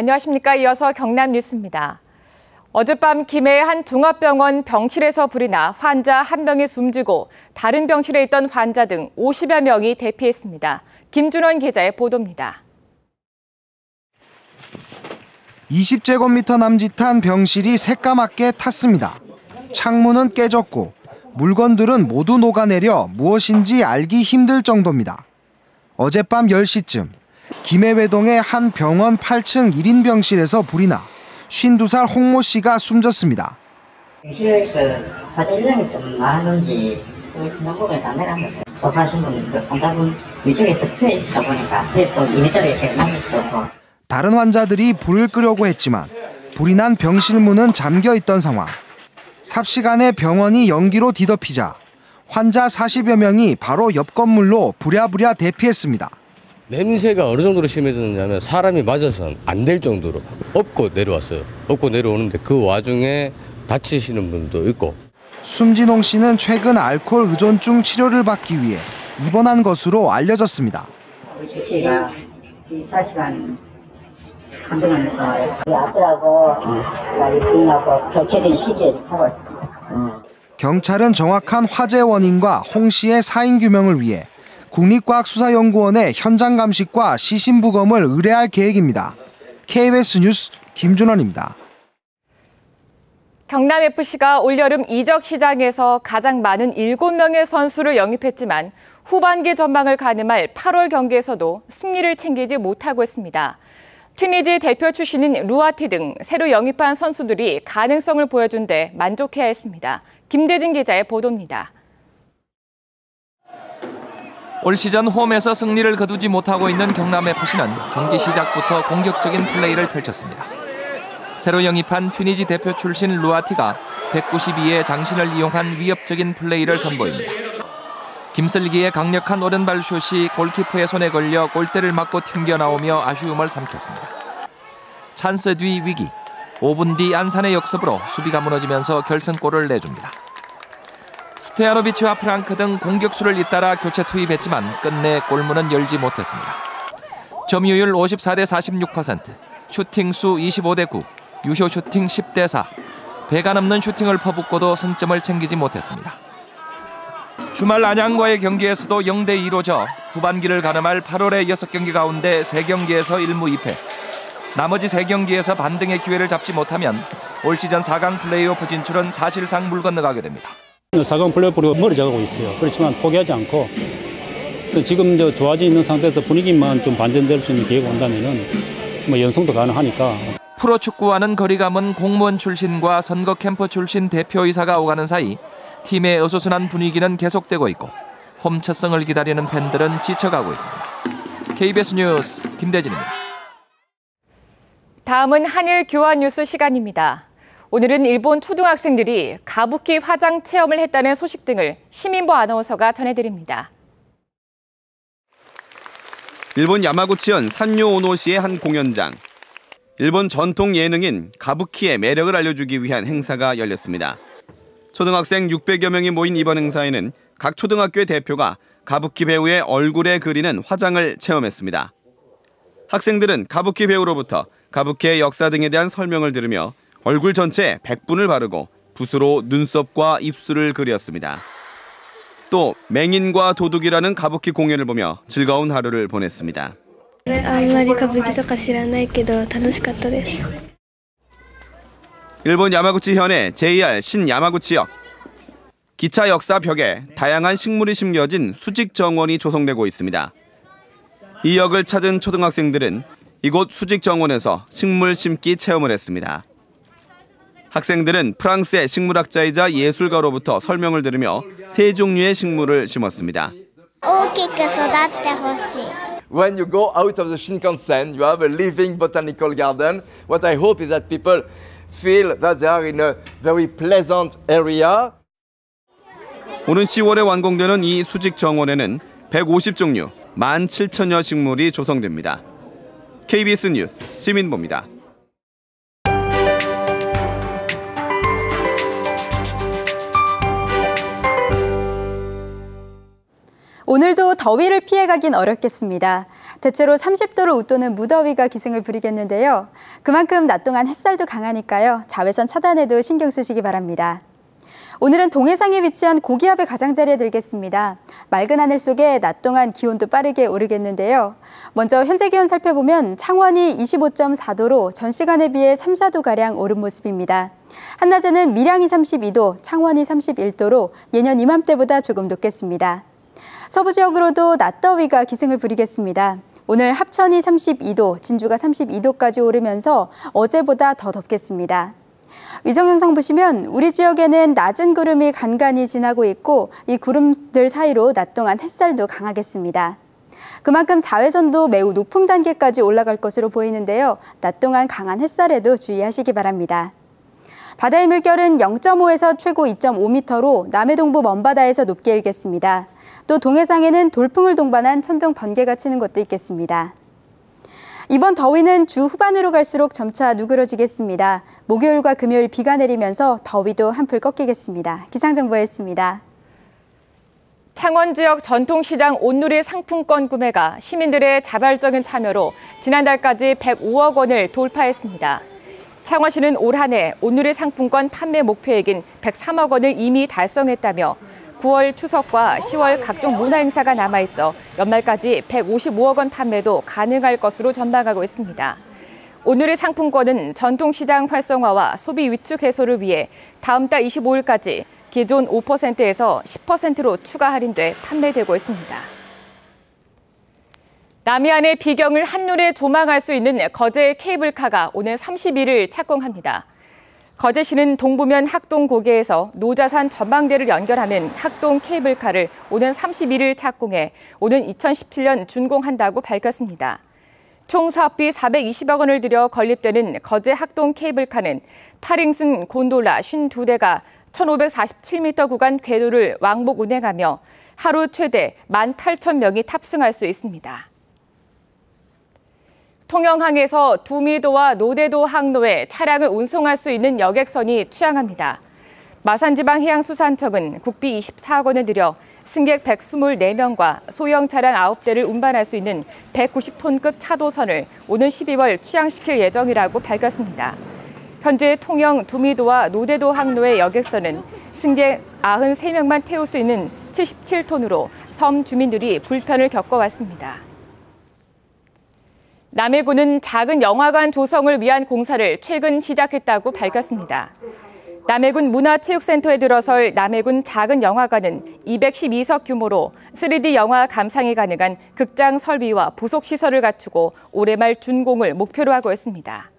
안녕하십니까. 이어서 경남 뉴스입니다. 어젯밤 김해의 한 종합병원 병실에서 불이 나 환자 1명이 숨지고 다른 병실에 있던 환자 등 50여 명이 대피했습니다. 김준원 기자의 보도입니다. 20제곱미터 남짓한 병실이 새까맣게 탔습니다. 창문은 깨졌고 물건들은 모두 녹아내려 무엇인지 알기 힘들 정도입니다. 어젯밤 10시쯤 김해 외동의 한 병원 8층 1인 병실에서 불이 나 52살 홍모 씨가 숨졌습니다. 병실 화재 인력이 좀 많은 건지 진동부에 다 내려앉았어요. 소사하신 분, 환자분 위쪽에 덮여 있다 보니까 저희 또 2m를 이렇게 만질 수도 없고. 다른 환자들이 불을 끄려고 했지만 불이 난 병실 문은 잠겨 있던 상황. 삽시간에 병원이 연기로 뒤덮이자 환자 40여 명이 바로 옆 건물로 부랴부랴 대피했습니다. 냄새가 어느 정도로 심해졌느냐면 사람이 맞아서는 안 될 정도로 업고 내려왔어요. 업고 내려오는데 그 와중에 다치시는 분도 있고. 숨진홍 씨는 최근 알코올 의존증 치료를 받기 위해 입원한 것으로 알려졌습니다. 우리 주치의가 24시간 한병원에서 아들하고 부인하고 격해진 시기에 사고 있습니다. 경찰은 정확한 화재 원인과 홍 씨의 사인 규명을 위해 국립과학수사연구원에 현장 감식과 시신 부검을 의뢰할 계획입니다. KBS 뉴스 김준원입니다. 경남FC가 올여름 이적 시장에서 가장 많은 7명의 선수를 영입했지만 후반기 전망을 가늠할 8월 경기에서도 승리를 챙기지 못하고 있습니다. 튀니지 대표 출신인 루아티 등 새로 영입한 선수들이 가능성을 보여준 데 만족해야 했습니다. 김대진 기자의 보도입니다. 올 시즌 홈에서 승리를 거두지 못하고 있는 경남FC는 경기 시작부터 공격적인 플레이를 펼쳤습니다. 새로 영입한 튀니지 대표 출신 루아티가 192의 장신을 이용한 위협적인 플레이를 선보입니다. 김슬기의 강력한 오른발 슛이 골키퍼의 손에 걸려 골대를 맞고 튕겨나오며 아쉬움을 삼켰습니다. 찬스 뒤 위기, 5분 뒤 안산의 역습으로 수비가 무너지면서 결승골을 내줍니다. 스테야노비치와 프랑크 등 공격수를 잇따라 교체 투입했지만 끝내 골문은 열지 못했습니다. 점유율 54대 46%, 슈팅수 25대 9, 유효 슈팅 10대 4, 배가 넘는 슈팅을 퍼붓고도 승점을 챙기지 못했습니다. 주말 안양과의 경기에서도 0대 2로 져 후반기를 가늠할 8월의 6경기 가운데 3경기에서 1무 2패. 나머지 3경기에서 반등의 기회를 잡지 못하면 올 시즌 4강 플레이오프 진출은 사실상 물 건너가게 됩니다. 4강 플레이오프로 멀어져가고 있어요. 그렇지만 포기하지 않고 또 지금 좋아져 있는 상태에서 분위기만 좀 반전될 수 있는 기회가 온다면은 연승도 가능하니까. 프로축구와는 거리감은 공무원 출신과 선거 캠프 출신 대표이사가 오가는 사이 팀의 어수선한 분위기는 계속되고 있고 홈 첫 승을 기다리는 팬들은 지쳐가고 있습니다. KBS 뉴스 김대진입니다. 다음은 한일 교환 뉴스 시간입니다. 오늘은 일본 초등학생들이 가부키 화장 체험을 했다는 소식 등을 시민보 아나운서가 전해드립니다. 일본 야마구치현 산요 오노시의 한 공연장. 일본 전통 예능인 가부키의 매력을 알려주기 위한 행사가 열렸습니다. 초등학생 600여 명이 모인 이번 행사에는 각 초등학교의 대표가 가부키 배우의 얼굴에 그리는 화장을 체험했습니다. 학생들은 가부키 배우로부터 가부키의 역사 등에 대한 설명을 들으며 얼굴 전체에 백분을 바르고 붓으로 눈썹과 입술을 그렸습니다. 또 맹인과 도둑이라는 가부키 공연을 보며 즐거운 하루를 보냈습니다. 일본 야마구치현의 JR 신야마구치역. 기차 역사 벽에 다양한 식물이 심겨진 수직 정원이 조성되고 있습니다. 이 역을 찾은 초등학생들은 이곳 수직 정원에서 식물 심기 체험을 했습니다. 학생들은 프랑스의 식물학자이자 예술가로부터 설명을 들으며 3종류의 식물을 심었습니다. When you go out of the Shinkansen, you have a living botanical garden. What I hope is that people feel that they are in a very pleasant area. 오는 10월에 완공되는 이 수직 정원에는 150종류, 17,000여 식물이 조성됩니다. KBS 뉴스 시민보입니다. 오늘도 더위를 피해가긴 어렵겠습니다. 대체로 30도를 웃도는 무더위가 기승을 부리겠는데요. 그만큼 낮 동안 햇살도 강하니까요. 자외선 차단에도 신경 쓰시기 바랍니다. 오늘은 동해상에 위치한 고기압의 가장자리에 들겠습니다. 맑은 하늘 속에 낮 동안 기온도 빠르게 오르겠는데요. 먼저 현재 기온 살펴보면 창원이 25.4도로 전 시간에 비해 3, 4도가량 오른 모습입니다. 한낮에는 밀양이 32도, 창원이 31도로 예년 이맘때보다 조금 높겠습니다. 서부 지역으로도 낮더위가 기승을 부리겠습니다. 오늘 합천이 32도, 진주가 32도까지 오르면서 어제보다 더 덥겠습니다. 위성 영상 보시면 우리 지역에는 낮은 구름이 간간히 지나고 있고 이 구름들 사이로 낮 동안 햇살도 강하겠습니다. 그만큼 자외선도 매우 높은 단계까지 올라갈 것으로 보이는데요. 낮 동안 강한 햇살에도 주의하시기 바랍니다. 바다의 물결은 0.5에서 최고 2.5m로 남해동부 먼바다에서 높게 일겠습니다. 또 동해상에는 돌풍을 동반한 천둥 번개가 치는 곳도 있겠습니다. 이번 더위는 주 후반으로 갈수록 점차 누그러지겠습니다. 목요일과 금요일 비가 내리면서 더위도 한풀 꺾이겠습니다. 기상정보였습니다. 창원 지역 전통시장 온누리 상품권 구매가 시민들의 자발적인 참여로 지난달까지 105억 원을 돌파했습니다. 창원시는 올 한 해 온누리 상품권 판매 목표액인 103억 원을 이미 달성했다며 9월 추석과 10월 각종 문화행사가 남아있어 연말까지 155억 원 판매도 가능할 것으로 전망하고 있습니다. 온누리 상품권은 전통시장 활성화와 소비 위축 해소를 위해 다음 달 25일까지 기존 5%에서 10%로 추가 할인돼 판매되고 있습니다. 남해안의 비경을 한눈에 조망할 수 있는 거제 케이블카가 오는 30일을 착공합니다. 거제시는 동부면 학동고개에서 노자산 전망대를 연결하는 학동 케이블카를 오는 31일 착공해 오는 2017년 준공한다고 밝혔습니다. 총 사업비 420억 원을 들여 건립되는 거제 학동 케이블카는 8인승 곤돌라 52대가 1,547m 구간 궤도를 왕복 운행하며 하루 최대 18,000명이 탑승할 수 있습니다. 통영항에서 두미도와 노대도 항로에 차량을 운송할 수 있는 여객선이 취항합니다. 마산지방해양수산청은 국비 24억 원을 들여 승객 124명과 소형 차량 9대를 운반할 수 있는 190톤급 차도선을 오는 12월 취항시킬 예정이라고 밝혔습니다. 현재 통영 두미도와 노대도 항로의 여객선은 승객 93명만 태울 수 있는 77톤으로 섬 주민들이 불편을 겪어왔습니다. 남해군은 작은 영화관 조성을 위한 공사를 최근 시작했다고 밝혔습니다. 남해군 문화체육센터에 들어설 남해군 작은 영화관은 212석 규모로 3D 영화 감상이 가능한 극장 설비와 부속 시설을 갖추고 올해 말 준공을 목표로 하고 있습니다.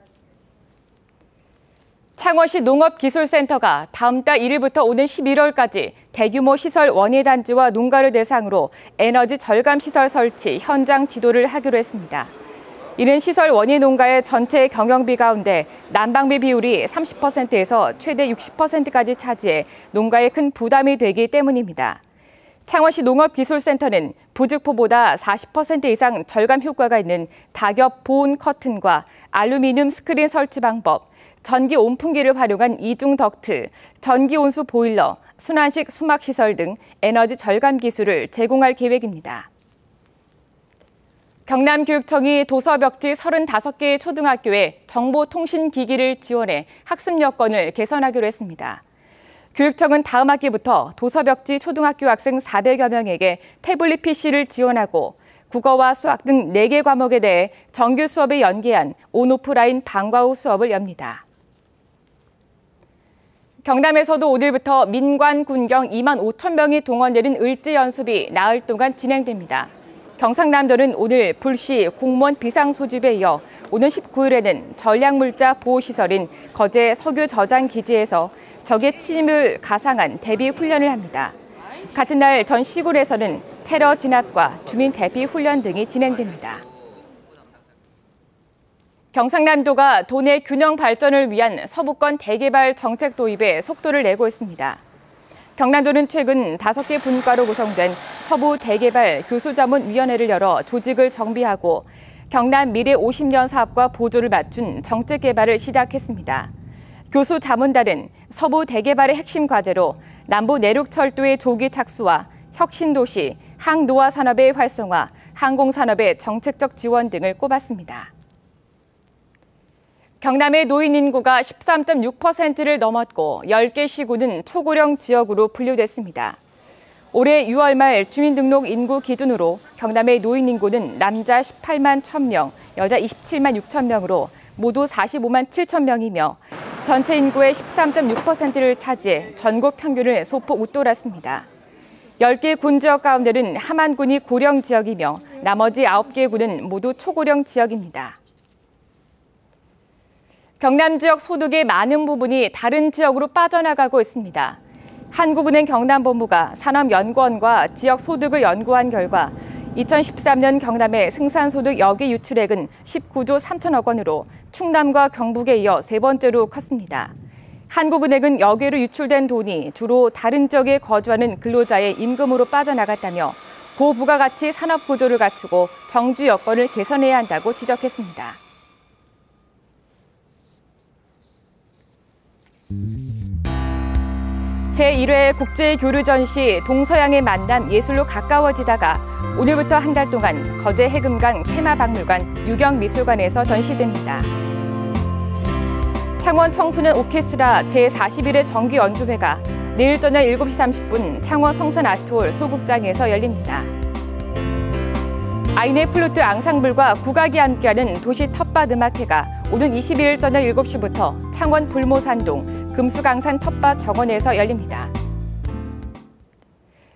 창원시 농업기술센터가 다음 달 1일부터 오는 11월까지 대규모 시설 원예단지와 농가를 대상으로 에너지 절감 시설 설치 현장 지도를 하기로 했습니다. 이는 시설 원예 농가의 전체 경영비 가운데 난방비 비율이 30%에서 최대 60%까지 차지해 농가에 큰 부담이 되기 때문입니다. 창원시 농업기술센터는 부직포보다 40% 이상 절감 효과가 있는 다겹 보온 커튼과 알루미늄 스크린 설치 방법, 전기 온풍기를 활용한 이중 덕트, 전기 온수 보일러, 순환식 수막 시설 등 에너지 절감 기술을 제공할 계획입니다. 경남교육청이 도서벽지 35개의 초등학교에 정보통신기기를 지원해 학습 여건을 개선하기로 했습니다. 교육청은 다음 학기부터 도서벽지 초등학교 학생 400여 명에게 태블릿 PC를 지원하고 국어와 수학 등 4개 과목에 대해 정규 수업에 연계한 온오프라인 방과 후 수업을 엽니다. 경남에서도 오늘부터 민관, 군경 2만 5천 명이 동원되는 을지 연습이 나흘 동안 진행됩니다. 경상남도는 오늘 불시 공무원 비상 소집에 이어 오는 19일에는 전략물자 보호시설인 거제 석유 저장 기지에서 적의 침입을 가상한 대비 훈련을 합니다. 같은 날 전 시군에서는 테러 진압과 주민 대피 훈련 등이 진행됩니다. 경상남도가 도내 균형 발전을 위한 서부권 대개발 정책 도입에 속도를 내고 있습니다. 경남도는 최근 5개 분과로 구성된 서부 대개발 교수자문위원회를 열어 조직을 정비하고 경남 미래 50년 사업과 보조를 맞춘 정책 개발을 시작했습니다. 교수자문단은 서부 대개발의 핵심 과제로 남부 내륙철도의 조기 착수와 혁신도시, 항노화 산업의 활성화, 항공산업의 정책적 지원 등을 꼽았습니다. 경남의 노인 인구가 13.6%를 넘었고 10개 시군은 초고령 지역으로 분류됐습니다. 올해 6월 말 주민등록 인구 기준으로 경남의 노인 인구는 남자 18만 1,000명, 여자 27만 6천 명으로 모두 45만 7천 명이며 전체 인구의 13.6%를 차지해 전국 평균을 소폭 웃돌았습니다. 10개 군 지역 가운데는 함안군이 고령 지역이며 나머지 9개 군은 모두 초고령 지역입니다. 경남 지역 소득의 많은 부분이 다른 지역으로 빠져나가고 있습니다. 한국은행 경남본부가 산업연구원과 지역 소득을 연구한 결과 2013년 경남의 생산소득 여기 유출액은 19조 3천억 원으로 충남과 경북에 이어 세 번째로 컸습니다. 한국은행은 여기로 유출된 돈이 주로 다른 지역에 거주하는 근로자의 임금으로 빠져나갔다며 고부가가치 산업구조를 갖추고 정주 여건을 개선해야 한다고 지적했습니다. 제1회 국제교류전시 동서양의 만남 예술로 가까워지다가 오늘부터 한 달 동안 거제 해금강 테마박물관 유경미술관에서 전시됩니다. 창원 청소년 오케스트라 제41회 정기 연주회가 내일 저녁 7시 30분 창원 성산 아트홀 소극장에서 열립니다. 아이네 플루트 앙상블과 국악이 함께하는 도시 텃밭 음악회가 오는 22일 저녁 7시부터 창원 불모산동 금수강산 텃밭 정원에서 열립니다.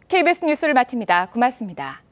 KBS 뉴스를 마칩니다. 고맙습니다.